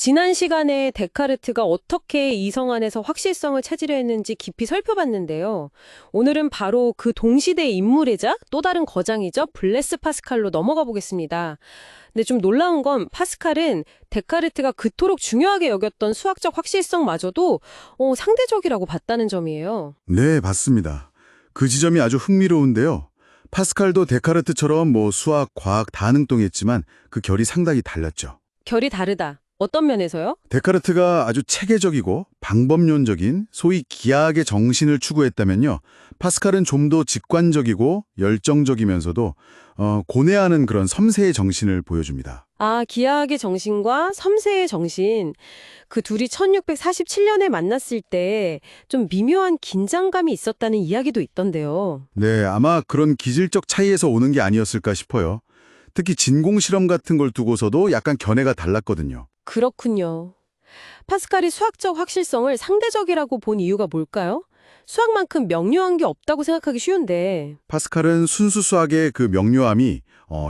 지난 시간에 데카르트가 어떻게 이성 안에서 확실성을 찾으려 했는지 깊이 살펴봤는데요. 오늘은 바로 그 동시대 인물이자 또 다른 거장이죠. 블레스 파스칼로 넘어가 보겠습니다. 근데 좀 놀라운 건 파스칼은 데카르트가 그토록 중요하게 여겼던 수학적 확실성마저도 상대적이라고 봤다는 점이에요. 네, 맞습니다. 그 지점이 아주 흥미로운데요. 파스칼도 데카르트처럼 수학, 과학 다 능통했지만 그 결이 상당히 달랐죠. 결이 다르다. 어떤 면에서요? 데카르트가 아주 체계적이고 방법론적인 소위 기하학의 정신을 추구했다면요. 파스칼은 좀 더 직관적이고 열정적이면서도 고뇌하는 그런 섬세의 정신을 보여줍니다. 아, 기하학의 정신과 섬세의 정신. 그 둘이 1647년에 만났을 때 좀 미묘한 긴장감이 있었다는 이야기도 있던데요. 네, 아마 그런 기질적 차이에서 오는 게 아니었을까 싶어요. 특히 진공실험 같은 걸 두고서도 약간 견해가 달랐거든요. 그렇군요. 파스칼이 수학적 확실성을 상대적이라고 본 이유가 뭘까요? 수학만큼 명료한 게 없다고 생각하기 쉬운데. 파스칼은 순수 수학의 그 명료함이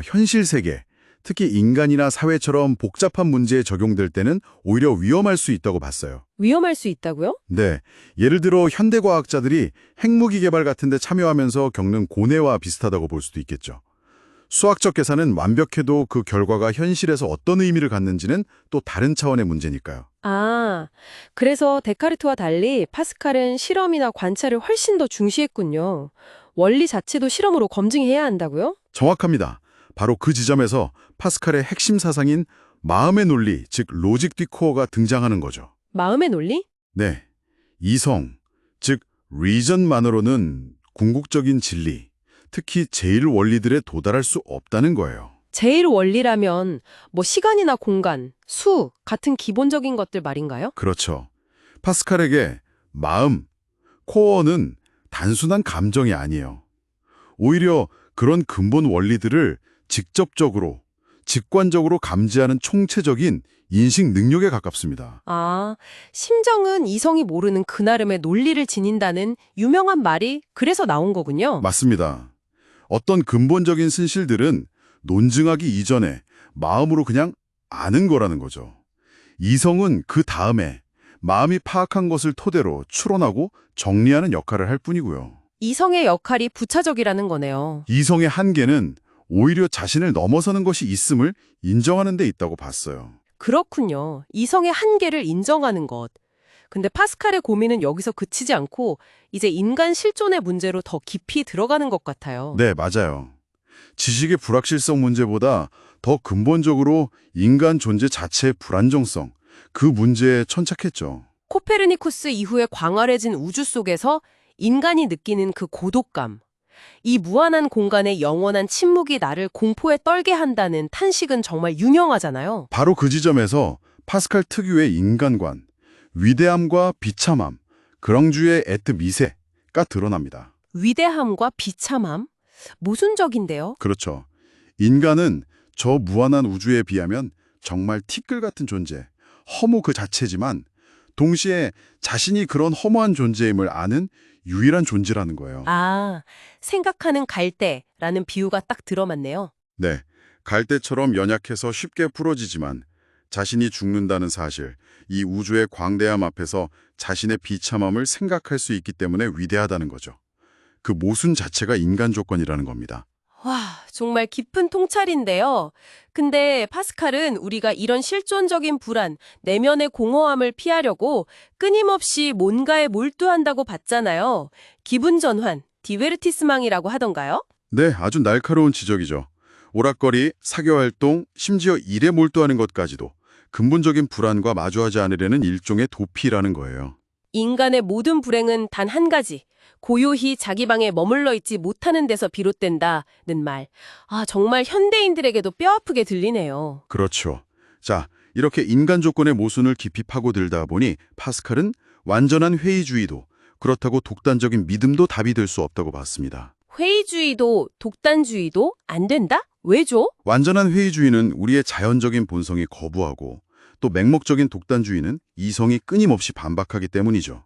현실 세계, 특히 인간이나 사회처럼 복잡한 문제에 적용될 때는 오히려 위험할 수 있다고 봤어요. 위험할 수 있다고요? 네, 예를 들어 현대과학자들이 핵무기 개발 같은 데 참여하면서 겪는 고뇌와 비슷하다고 볼 수도 있겠죠. 수학적 계산은 완벽해도 그 결과가 현실에서 어떤 의미를 갖는지는 또 다른 차원의 문제니까요. 아, 그래서 데카르트와 달리 파스칼은 실험이나 관찰을 훨씬 더 중시했군요. 원리 자체도 실험으로 검증해야 한다고요? 정확합니다. 바로 그 지점에서 파스칼의 핵심 사상인 마음의 논리, 즉 로직 디코어가 등장하는 거죠. 마음의 논리? 네, 이성, 즉 리전만으로는 궁극적인 진리, 특히 제일 원리들에 도달할 수 없다는 거예요. 제일 원리라면 시간이나 공간, 수 같은 기본적인 것들 말인가요? 그렇죠. 파스칼에게 마음, 코어는 단순한 감정이 아니에요. 오히려 그런 근본 원리들을 직접적으로, 직관적으로 감지하는 총체적인 인식 능력에 가깝습니다. 아, 심정은 이성이 모르는 그 나름의 논리를 지닌다는 유명한 말이 그래서 나온 거군요. 맞습니다. 어떤 근본적인 진실들은 논증하기 이전에 마음으로 그냥 아는 거라는 거죠. 이성은 그 다음에 마음이 파악한 것을 토대로 추론하고 정리하는 역할을 할 뿐이고요. 이성의 역할이 부차적이라는 거네요. 이성의 한계는 오히려 자신을 넘어서는 것이 있음을 인정하는 데 있다고 봤어요. 그렇군요. 이성의 한계를 인정하는 것. 근데 파스칼의 고민은 여기서 그치지 않고 이제 인간 실존의 문제로 더 깊이 들어가는 것 같아요. 네, 맞아요. 지식의 불확실성 문제보다 더 근본적으로 인간 존재 자체의 불안정성, 그 문제에 천착했죠. 코페르니쿠스 이후에 광활해진 우주 속에서 인간이 느끼는 그 고독감. 이 무한한 공간의 영원한 침묵이 나를 공포에 떨게 한다는 탄식은 정말 유명하잖아요. 바로 그 지점에서 파스칼 특유의 인간관, 위대함과 비참함, 그랑주의 에트 미세가 드러납니다. 위대함과 비참함? 모순적인데요. 그렇죠. 인간은 저 무한한 우주에 비하면 정말 티끌 같은 존재, 허무 그 자체지만 동시에 자신이 그런 허무한 존재임을 아는 유일한 존재라는 거예요. 아, 생각하는 갈대라는 비유가 딱 들어맞네요. 네, 갈대처럼 연약해서 쉽게 부러지지만 자신이 죽는다는 사실, 이 우주의 광대함 앞에서 자신의 비참함을 생각할 수 있기 때문에 위대하다는 거죠. 그 모순 자체가 인간 조건이라는 겁니다. 와, 정말 깊은 통찰인데요. 근데 파스칼은 우리가 이런 실존적인 불안, 내면의 공허함을 피하려고 끊임없이 뭔가에 몰두한다고 봤잖아요. 기분 전환, 디베르티스망이라고 하던가요? 네, 아주 날카로운 지적이죠. 오락거리, 사교활동, 심지어 일에 몰두하는 것까지도 근본적인 불안과 마주하지 않으려는 일종의 도피라는 거예요. 인간의 모든 불행은 단 한 가지, 고요히 자기 방에 머물러 있지 못하는 데서 비롯된다는 말. 아, 정말 현대인들에게도 뼈아프게 들리네요. 그렇죠. 자, 이렇게 인간 조건의 모순을 깊이 파고들다 보니 파스칼은 완전한 회의주의도, 그렇다고 독단적인 믿음도 답이 될 수 없다고 봤습니다. 회의주의도 독단주의도 안 된다? 왜죠? 완전한 회의주의는 우리의 자연적인 본성이 거부하고 또 맹목적인 독단주의는 이성이 끊임없이 반박하기 때문이죠.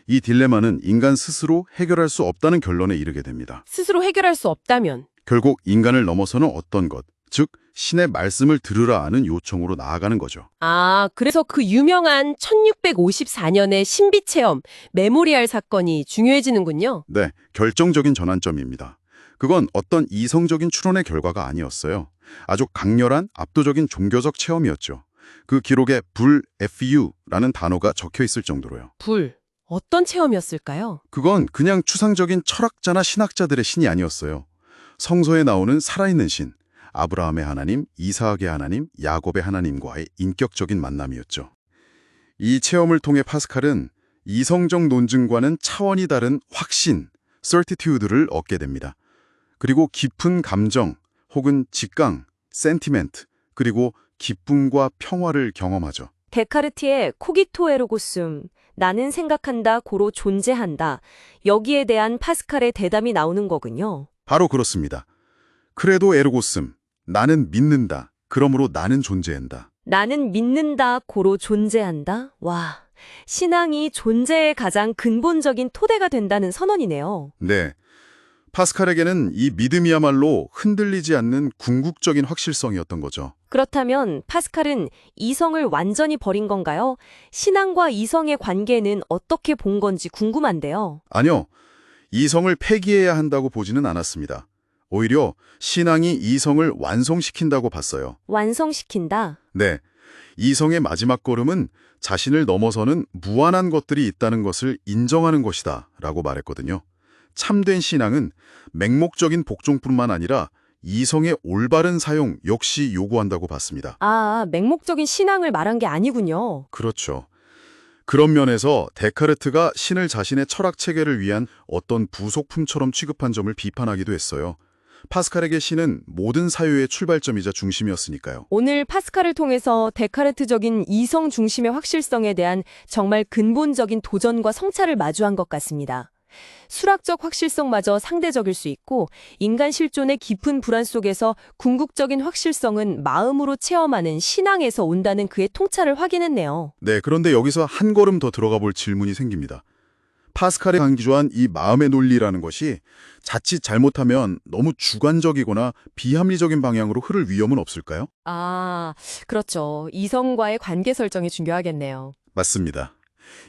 이 딜레마는 인간 스스로 해결할 수 없다는 결론에 이르게 됩니다. 스스로 해결할 수 없다면 결국 인간을 넘어서는 어떤 것, 즉 신의 말씀을 들으라 하는 요청으로 나아가는 거죠. 아, 그래서 그 유명한 1654년의 신비 체험, 메모리알 사건이 중요해지는군요. 네, 결정적인 전환점입니다. 그건 어떤 이성적인 추론의 결과가 아니었어요. 아주 강렬한 압도적인 종교적 체험이었죠. 그 기록에 불, FU라는 단어가 적혀 있을 정도로요. 불. 어떤 체험이었을까요? 그건 그냥 추상적인 철학자나 신학자들의 신이 아니었어요. 성서에 나오는 살아있는 신, 아브라함의 하나님, 이사학의 하나님, 야곱의 하나님과의 인격적인 만남이었죠. 이 체험을 통해 파스칼은 이성적 논증과는 차원이 다른 확신, certitude를 얻게 됩니다. 그리고 깊은 감정, 혹은 직강, sentiment, 그리고 기쁨과 평화를 경험하죠. 데카르트의 코기토 에르고숨, 나는 생각한다, 고로 존재한다. 여기에 대한 파스칼의 대담이 나오는 거군요. 바로 그렇습니다. 크레도 에르고슴, 나는 믿는다. 그러므로 나는 존재한다. 나는 믿는다, 고로 존재한다. 와, 신앙이 존재의 가장 근본적인 토대가 된다는 선언이네요. 네. 파스칼에게는 이 믿음이야말로 흔들리지 않는 궁극적인 확실성이었던 거죠. 그렇다면 파스칼은 이성을 완전히 버린 건가요? 신앙과 이성의 관계는 어떻게 본 건지 궁금한데요. 아니요. 이성을 폐기해야 한다고 보지는 않았습니다. 오히려 신앙이 이성을 완성시킨다고 봤어요. 완성시킨다. 네. 이성의 마지막 걸음은 자신을 넘어서는 무한한 것들이 있다는 것을 인정하는 것이다 라고 말했거든요. 참된 신앙은 맹목적인 복종뿐만 아니라 이성의 올바른 사용 역시 요구한다고 봤습니다. 아, 맹목적인 신앙을 말한 게 아니군요. 그렇죠. 그런 면에서 데카르트가 신을 자신의 철학 체계를 위한 어떤 부속품처럼 취급한 점을 비판하기도 했어요. 파스칼에게 신은 모든 사유의 출발점이자 중심이었으니까요. 오늘 파스칼을 통해서 데카르트적인 이성 중심의 확실성에 대한 정말 근본적인 도전과 성찰을 마주한 것 같습니다. 수학적 확실성마저 상대적일 수 있고 인간 실존의 깊은 불안 속에서 궁극적인 확실성은 마음으로 체험하는 신앙에서 온다는 그의 통찰을 확인했네요. 네, 그런데 여기서 한 걸음 더 들어가 볼 질문이 생깁니다. 파스칼이 강조한 이 마음의 논리라는 것이 자칫 잘못하면 너무 주관적이거나 비합리적인 방향으로 흐를 위험은 없을까요? 아, 그렇죠. 이성과의 관계 설정이 중요하겠네요. 맞습니다.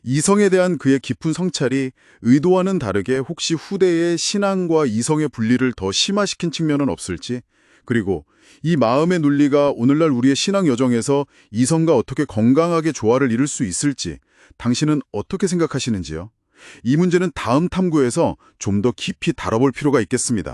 이성에 대한 그의 깊은 성찰이 의도와는 다르게 혹시 후대의 신앙과 이성의 분리를 더 심화시킨 측면은 없을지, 그리고 이 마음의 논리가 오늘날 우리의 신앙 여정에서 이성과 어떻게 건강하게 조화를 이룰 수 있을지 당신은 어떻게 생각하시는지요? 이 문제는 다음 탐구에서 좀 더 깊이 다뤄볼 필요가 있겠습니다.